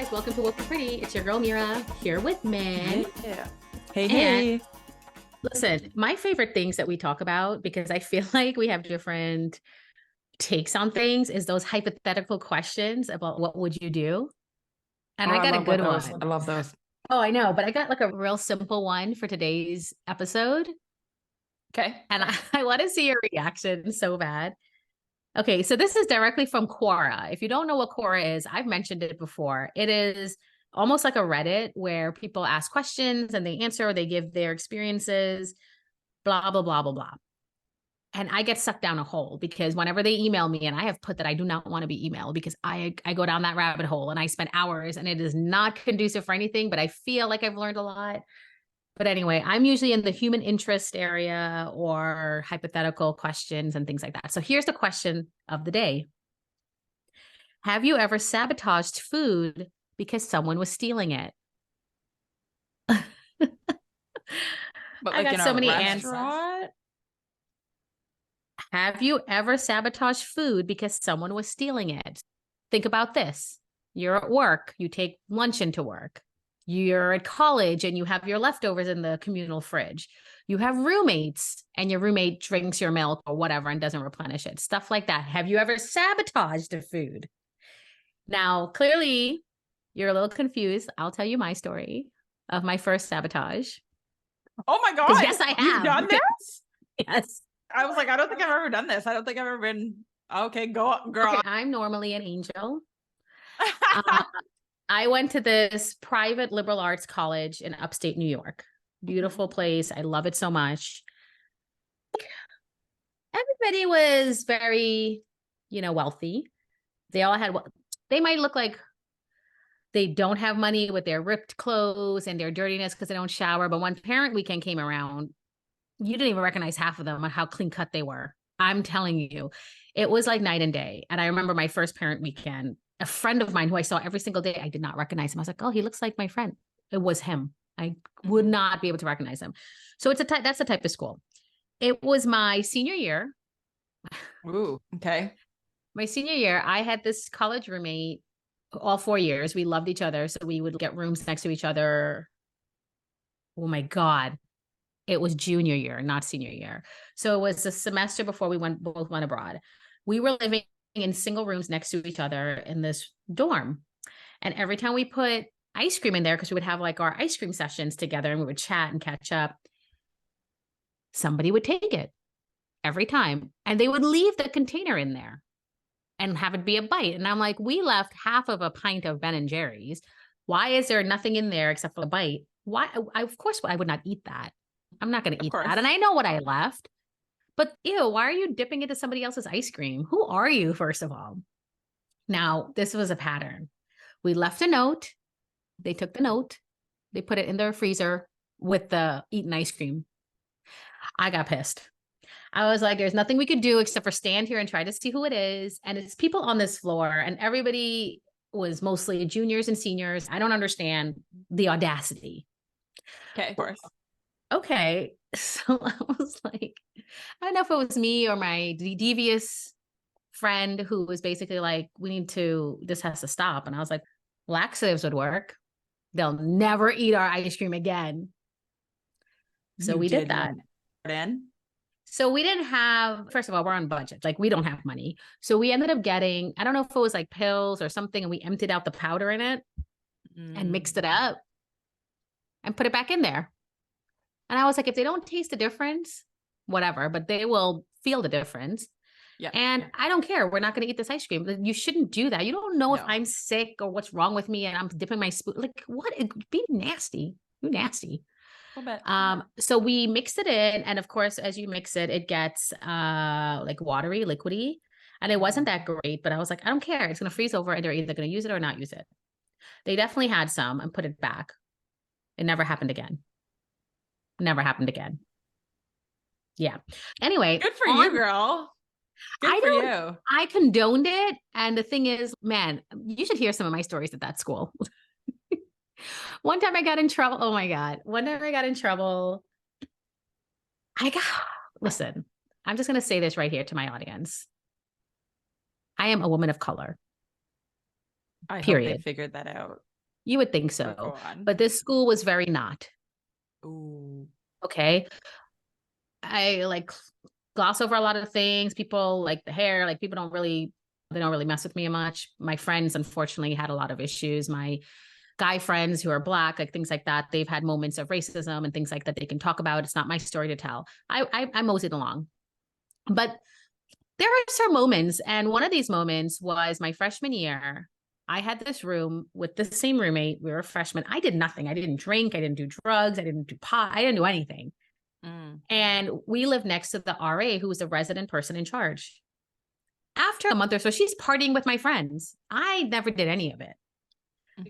guys, welcome to Woke and Pretty. It's your girl Mira here with Min. Yeah. Hey, And hey. listen, my favorite things that we talk about, because I feel like we have different takes on things, is those hypothetical questions about what would you do? And Oh, I I got a love what good those. one. I love those. Oh, I know, but I got like a real simple one for today's episode. Okay. And I want to see your reaction so bad. Okay, so this is directly from Quora. If you don't know what Quora is, I've mentioned it before. It is almost like a Reddit where people ask questions and they answer, or they give their experiences, blah, blah, blah, blah, blah. And I get sucked down a hole because whenever they email me, and I have put that I do not want to be emailed because I go down that rabbit hole and I spend hours and it is not conducive for anything, but I feel like I've learned a lot. But anyway, I'm usually in the human interest area or hypothetical questions and things like that. So here's the question of the day. Have you ever sabotaged food because someone was stealing it? But I like got in so a many answers. restaurant? Have you ever sabotaged food because someone was stealing it? Think about this. You're at work, you take lunch into work. You're at college and you have your leftovers in the communal fridge. You have roommates and your roommate drinks your milk or whatever and doesn't replenish it. Stuff like that. Have you ever sabotaged the food? Now, clearly, you're a little confused. I'll tell you my story of my first sabotage. Oh my Because God. yes, I You've have. done this? Yes. I was like, I don't think I've ever done this. I don't think I've ever been. Okay, go, girl. Okay, I'm normally an angel. I went to this private liberal arts college in upstate New York. Beautiful place. I love it so much. Everybody was very, wealthy. They all had, they might look like they don't have money with their ripped clothes and their dirtiness because they don't shower. But when parent weekend came around, you didn't even recognize half of them on how clean cut they were. I'm telling you, it was like night and day. And I remember my first parent weekend, a friend of mine who I saw every single day, I did not recognize him. I was like, oh, he looks like my friend. It was him. I would not be able to recognize him. So that's the type of school. It was my senior year. Ooh, okay. My senior year, I had this college roommate all 4 years. We loved each other. So we would get rooms next to each other. Oh my God. It was junior year, not senior year. So it was a semester before we both went abroad. We were living in single rooms next to each other in this dorm. And every time we put ice cream in there, because we would have like our ice cream sessions together and we would chat and catch up, somebody would take it every time. And they would leave the container in there and have it be a bite. And I'm like, we left half of a pint of Ben and Jerry's. Why is there nothing in there except for a bite? Why? Of course, I would not eat that. I'm not going to eat that. And I know what I left. But ew, why are you dipping into somebody else's ice cream? Who are you, first of all? Now, this was a pattern. We left a note. They took the note. They put it in their freezer with the eaten ice cream. I got pissed. I was like, there's nothing we could do except for stand here and try to see who it is. And it's people on this floor, and everybody was mostly juniors and seniors. I don't understand the audacity. Okay, of course. Okay. So I was like, I don't know if it was me or my devious friend who was basically like, this has to stop. And I was like, laxatives would work. They'll never eat our ice cream again. So we did that. So we didn't have, first of all, we're on budget. Like, we don't have money. So we ended up getting, I don't know if it was like pills or something, and we emptied out the powder in it and mixed it up and put it back in there. And I was like, if they don't taste the difference, whatever, but they will feel the difference. Yeah. And I don't care. We're not going to eat this ice cream. You shouldn't do that. You don't know if I'm sick or what's wrong with me and I'm dipping my spoon. Like, what? It'd be nasty. You're nasty. So we mixed it in. And of course, as you mix it, it gets like watery, liquidy. And it wasn't that great, but I was like, I don't care. It's going to freeze over and they're either going to use it or not use it. They definitely had some and put it back. It never happened again. Never happened again. Yeah. Anyway. Good for you, girl. Good for you. I condoned it. And the thing is, man, you should hear some of my stories at that school. One time I got in trouble. Oh my God. One time I got in trouble. Listen, I'm just going to say this right here to my audience. I am a woman of color. I period. hope they figured that out. You would think But go so. on. But this school was very not. Ooh. Okay. I like gloss over a lot of things. People like the hair, like people they don't really mess with me much. My friends, unfortunately, had a lot of issues. My guy friends who are black, like things like that, they've had moments of racism and things like that they can talk about. It's not my story to tell. I moseyed along. But there are some moments, and one of these moments was my freshman year. I had this room with the same roommate. We were freshmen. I did nothing. I didn't drink. I didn't do drugs. I didn't do pot. I didn't do anything. Mm. And we lived next to the RA, who was the resident person in charge. After a month or so, she's partying with my friends. I never did any of it.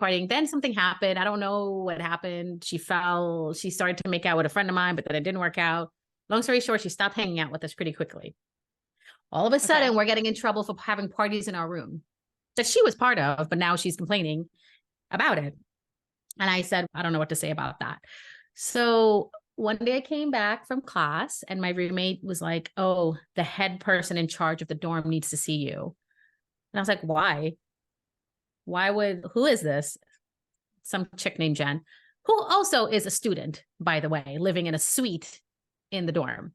Partying. Then something happened. I don't know what happened. She fell. She started to make out with a friend of mine, but then it didn't work out. Long story short, she stopped hanging out with us pretty quickly. All of a sudden, Okay. we're getting in trouble for having parties in our room that she was part of, but now she's complaining about it. And I said, I don't know what to say about that. So one day I came back from class and my roommate was like, oh, the head person in charge of the dorm needs to see you. And I was like, why? Who is this? Some chick named Jen, who also is a student, by the way, living in a suite in the dorm.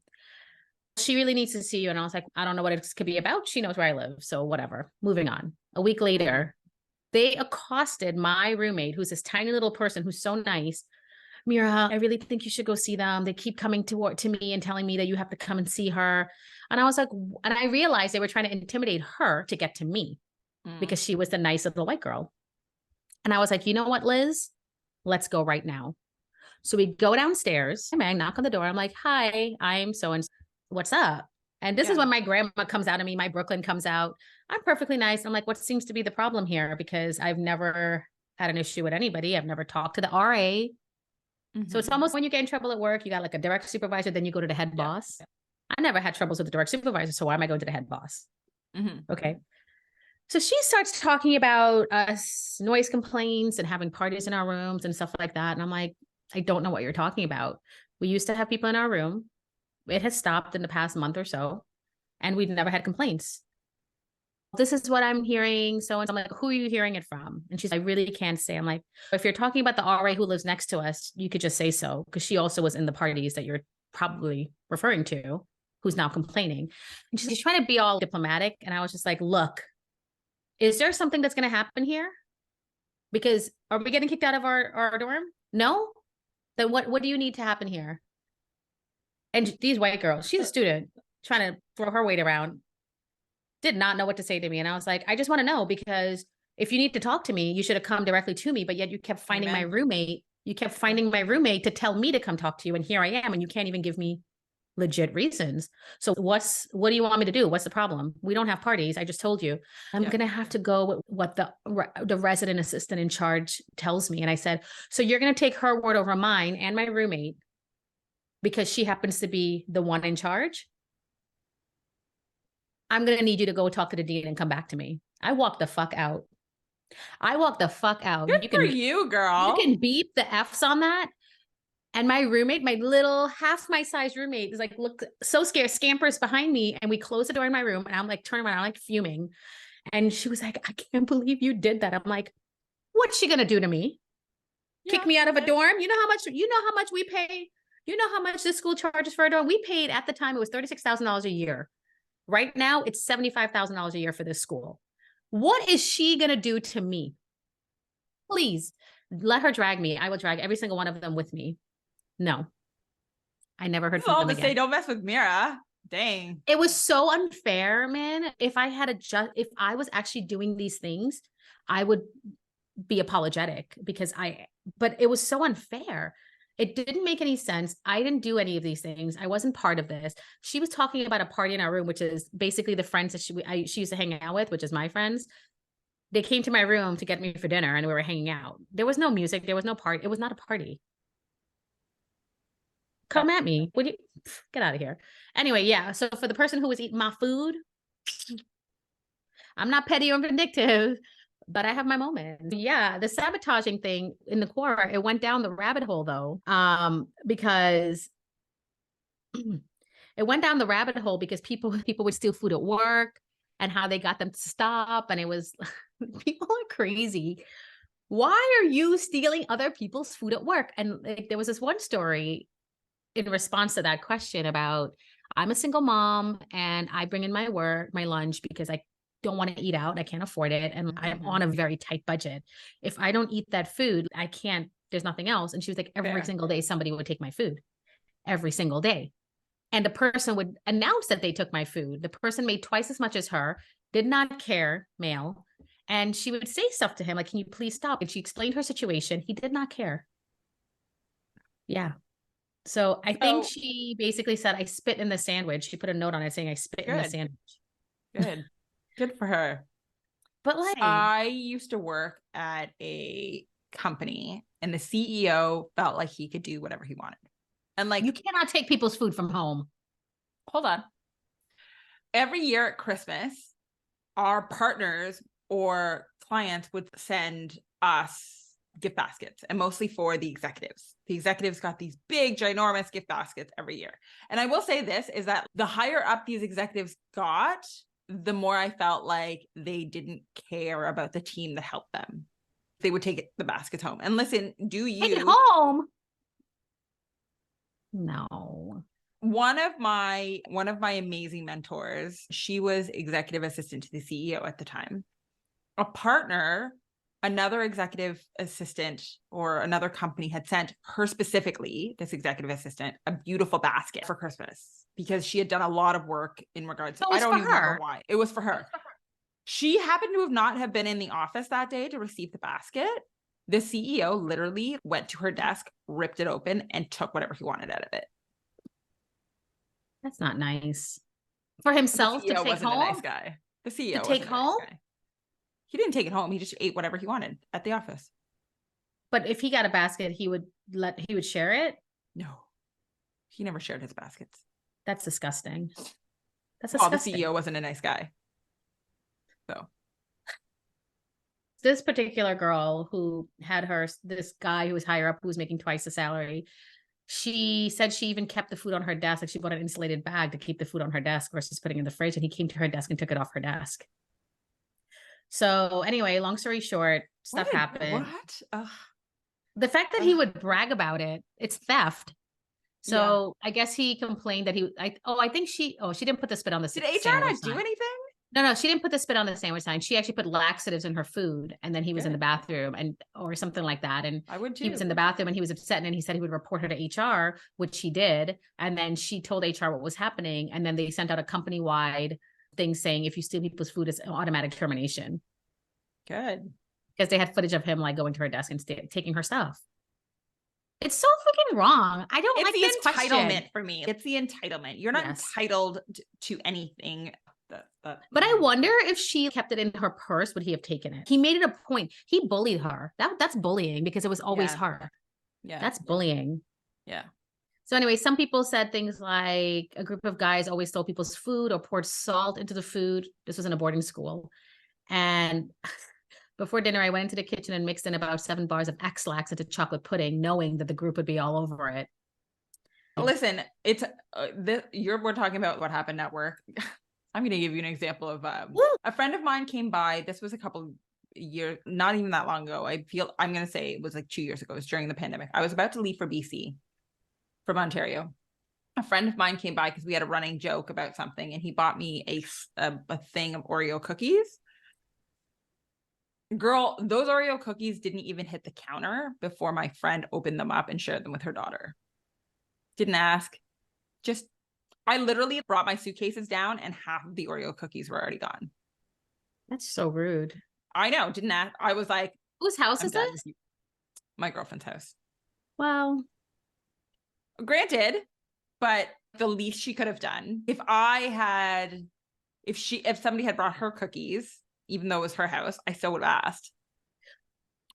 She really needs to see you. And I was like, I don't know what it could be about. She knows where I live. So whatever. Moving on. A week later, they accosted my roommate, who's this tiny little person who's so nice. Mira, I really think you should go see them. They keep coming to me and telling me that you have to come and see her. And I was like, and I realized they were trying to intimidate her to get to me because she was the nice little white girl. And I was like, you know what, Liz? Let's go right now. So we go downstairs. I knock on the door. I'm like, hi, I'm so and what's up? And this is when my grandma comes out of me. My Brooklyn comes out. I'm perfectly nice. I'm like, what seems to be the problem here? Because I've never had an issue with anybody. I've never talked to the RA. So it's almost when you get in trouble at work, you got like a direct supervisor, then you go to the head boss. I never had troubles with the direct supervisor. So why am I going to the head boss? Okay. So she starts talking about us noise complaints and having parties in our rooms and stuff like that. And I'm like, I don't know what you're talking about. We used to have people in our room. It has stopped in the past month or so, and we've never had complaints. This is what I'm hearing. So I'm like, who are you hearing it from? And she's like, I really can't say. I'm like, if you're talking about the RA who lives next to us, you could just say so, because she also was in the parties that you're probably referring to, who's now complaining. And she's trying to be all diplomatic. And I was just like, look, is there something that's going to happen here? Because are we getting kicked out of our dorm? No? Then what do you need to happen here? And these white girls, she's a student trying to throw her weight around, did not know what to say to me. And I was like, I just want to know, because if you need to talk to me, you should have come directly to me. But yet you kept finding my roommate. You kept finding my roommate to tell me to come talk to you. And here I am. And you can't even give me legit reasons. So what do you want me to do? What's the problem? We don't have parties. I just told you. I'm going to have to go with what the resident assistant in charge tells me. And I said, so you're going to take her word over mine and my roommate because she happens to be the one in charge? I'm going to need you to go talk to the dean and come back to me. I walked the fuck out. Good for you, girl. You can beep the F's on that. And my roommate, my little half my size roommate, is like, look, so scared, scampers behind me. And we close the door in my room. And I'm like, turn around, I'm like fuming. And she was like, I can't believe you did that. I'm like, what's she gonna do to me? Kick me out of a dorm? You know how much we pay? You know how much this school charges for a dorm? We paid at the time, it was $36,000 a year. Right now, it's $75,000 a year for this school. What is she gonna do to me? Please let her drag me. I will drag every single one of them with me. No, I never heard from them again. Say, don't mess with Mira. Dang. It was so unfair, man. If I was actually doing these things, I would be apologetic but it was so unfair. It didn't make any sense. I didn't do any of these things. I wasn't part of this. She was talking about a party in our room, which is basically the friends that she used to hang out with, which is my friends. They came to my room to get me for dinner and we were hanging out. There was no music. There was no party. It was not a party. Come at me. Would you get out of here? Anyway, yeah. So for the person who was eating my food, I'm not petty or vindictive, but I have my moments. Yeah, the sabotaging thing in the core, it went down the rabbit hole though, because it went down the rabbit hole because people would steal food at work and how they got them to stop, and it was people are crazy. Why are you stealing other people's food at work? And like, there was this one story in response to that question about I'm a single mom and I bring in my lunch because I don't want to eat out. I can't afford it. And I'm on a very tight budget. If I don't eat that food, I can't, there's nothing else. And she was like, every single day, somebody would take my food every single day. And the person would announce that they took my food. The person made twice as much as her, did not care, male. And she would say stuff to him like, can you please stop? And she explained her situation. He did not care. Yeah. So I think she basically said, I spit in the sandwich. She put a note on it saying, I spit in the sandwich. Good for her. But like, I used to work at a company and the CEO felt like he could do whatever he wanted. And like, you cannot take people's food from home. Hold on. Every year at Christmas, our partners or clients would send us gift baskets, and mostly for the executives. The executives got these big, ginormous gift baskets every year. And I will say this is that the higher up these executives got, the more I felt like they didn't care about the team that helped them. They would take the baskets home. And listen, take it home? No. One of my amazing mentors, she was executive assistant to the CEO at the time. A partner, another executive assistant or another company had sent her specifically, this executive assistant, a beautiful basket for Christmas because she had done a lot of work in regards to, I don't even remember why. It was for her. She happened to not have been in the office that day to receive the basket. The CEO literally went to her desk, ripped it open, and took whatever he wanted out of it. That's not nice. For himself to take home? A nice guy. The CEO to take home? Nice guy. He didn't take it home. He just ate whatever he wanted at the office. But if he got a basket, he would share it? No. He never shared his baskets. That's disgusting. That's disgusting. The CEO wasn't a nice guy. So this particular girl who had this guy who was higher up, who was making twice the salary, she said she even kept the food on her desk. Like she bought an insulated bag to keep the food on her desk versus putting it in the fridge. And he came to her desk and took it off her desk. So anyway, long story short, stuff happened. Ugh. The fact that he would brag about it, it's theft. So I guess he complained that I think she didn't put the spit on the sandwich. Did HR not do anything? No, she didn't put the spit on the sandwich sign. She actually put laxatives in her food, and then he was in the bathroom or something like that. And I would too. He was in the bathroom and he was upset, and he said he would report her to HR, which he did. And then she told HR what was happening, and then they sent out a company-wide thing saying if you steal people's food, it's automatic termination. Good. Because they had footage of him like going to her desk and taking her stuff. It's so freaking wrong. I don't like this question. It's the entitlement for me. It's the entitlement. You're not entitled to anything. But I wonder if she kept it in her purse, would he have taken it? He made it a point. He bullied her. That's bullying because it was always her. Yeah. That's bullying. Yeah. So anyway, some people said things like a group of guys always stole people's food or poured salt into the food. This was in a boarding school. And before dinner, I went into the kitchen and mixed in about 7 bars of X-Lax into chocolate pudding, knowing that the group would be all over it. Listen, it's we're talking about what happened at work. I'm going to give you an example of a friend of mine came by. This was a couple years, not even that long ago. I'm going to say it was like 2 years ago. It was during the pandemic. I was about to leave for BC from Ontario. A friend of mine came by because we had a running joke about something, and he bought me a thing of Oreo cookies. Girl, those Oreo cookies didn't even hit the counter before my friend opened them up and shared them with her daughter. Didn't ask. I literally brought my suitcases down and half of the Oreo cookies were already gone. That's so rude. I know. Didn't ask. I was like, whose house is this? My girlfriend's house. Well, granted, but the least she could have done if somebody had brought her cookies, even though it was her house, I still would have asked.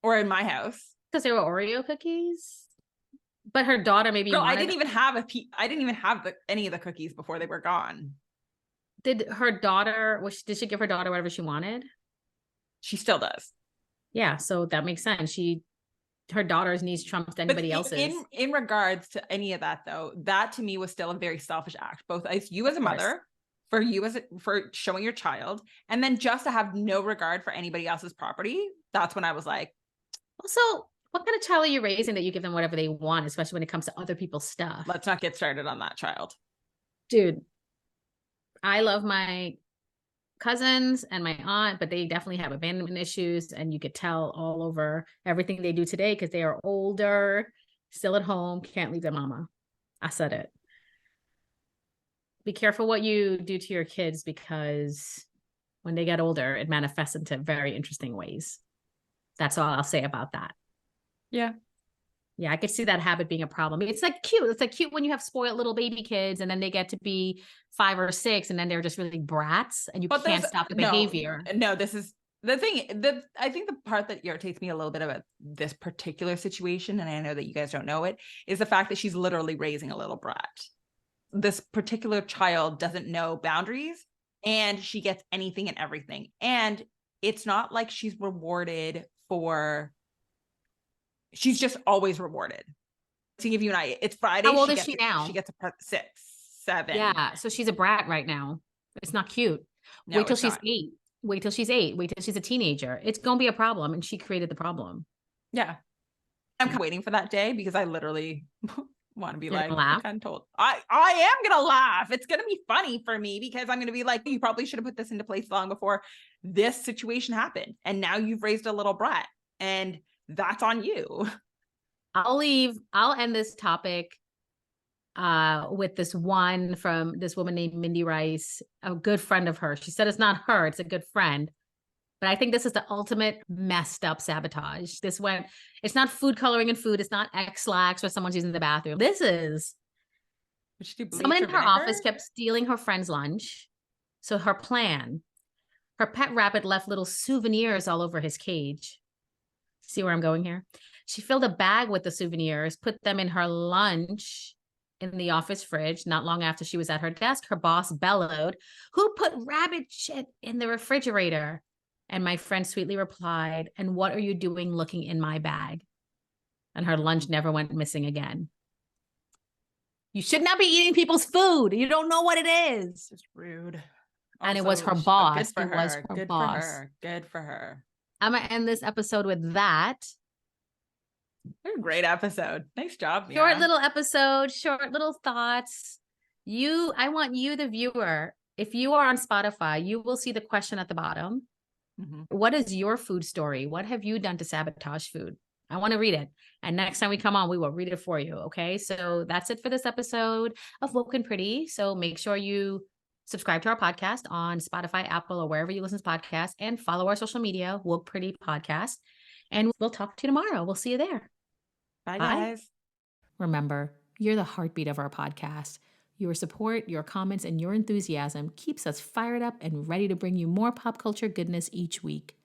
Or in my house. Because they were Oreo cookies? But her daughter maybe. Girl, I didn't even have any of the cookies before they were gone. Did her daughter? Did she give her daughter whatever she wanted? She still does. Yeah, so that makes sense. Her daughter's needs trumped anybody else's. In regards to any of that, though, that to me was still a very selfish act. Both as you as a mother, for showing your child, and then just to have no regard for anybody else's property. That's when I was like, Also, what kind of child are you raising that you give them whatever they want, especially when it comes to other people's stuff? Let's not get started on that child. Dude, I love my cousins and my aunt, but they definitely have abandonment issues. And you could tell all over everything they do today because they are older, still at home, can't leave their mama. I said it. Be careful what you do to your kids because when they get older, it manifests into very interesting ways. That's all I'll say about that. Yeah. Yeah, I could see that habit being a problem. It's like cute. It's like cute when you have spoiled little baby kids and then they get to be 5 or 6 and then they're just really brats and you can't stop the behavior. No, this is the thing that I think the part that irritates me a little bit about this particular situation, and I know that you guys don't know it, is the fact that she's literally raising a little brat. This particular child doesn't know boundaries and she gets anything and everything. And it's not like she's rewarded for, she's just always rewarded. To give you an idea, it's Friday. How old is she now? She gets a 6, 7. Yeah, so she's a brat right now. It's not cute. No, wait till she's 8. Wait till she's 8. Wait till she's a teenager. It's gonna be a problem, and she created the problem. Yeah, I'm waiting for that day because I literally want to be like, laugh. I'm told I am gonna laugh. It's gonna be funny for me because I'm gonna be like, you probably should have put this into place long before this situation happened, and now you've raised a little brat, and that's on you. I'll end this topic with this one from this woman named Mindy Rice, a good friend of hers. She said it's not her, it's a good friend. But I think this is the ultimate messed up sabotage. It's not food coloring in food. It's not X-Lax or someone's using the bathroom. This is someone in her office kept stealing her friend's lunch. So her pet rabbit left little souvenirs all over his cage. See where I'm going here? She filled a bag with the souvenirs, put them in her lunch in the office fridge. Not long after she was at her desk, her boss bellowed, "Who put rabbit shit in the refrigerator?" And my friend sweetly replied, "And what are you doing looking in my bag?" And her lunch never went missing again. You should not be eating people's food. You don't know what it is. Just rude. And it was her boss. Good for her. I'm going to end this episode with that. What a great episode. Nice job, Mira. Short little episode, short little thoughts. I want you, the viewer, if you are on Spotify, you will see the question at the bottom. Mm-hmm. What is your food story? What have you done to sabotage food? I want to read it. And next time we come on, we will read it for you. Okay. So that's it for this episode of Woke and Pretty. So make sure you subscribe to our podcast on Spotify, Apple, or wherever you listen to podcasts, and follow our social media, Woke Pretty Podcast. And we'll talk to you tomorrow. We'll see you there. Bye, guys. Remember, you're the heartbeat of our podcast. Your support, your comments, and your enthusiasm keeps us fired up and ready to bring you more pop culture goodness each week.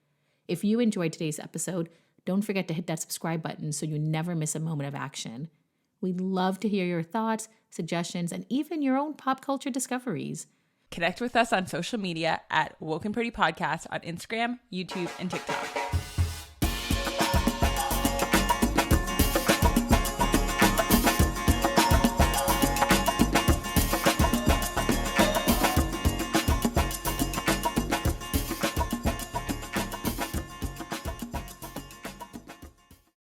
If you enjoyed today's episode, don't forget to hit that subscribe button so you never miss a moment of action. We'd love to hear your thoughts, suggestions, and even your own pop culture discoveries. Connect with us on social media at Woke and Pretty Podcast on Instagram, YouTube, and TikTok.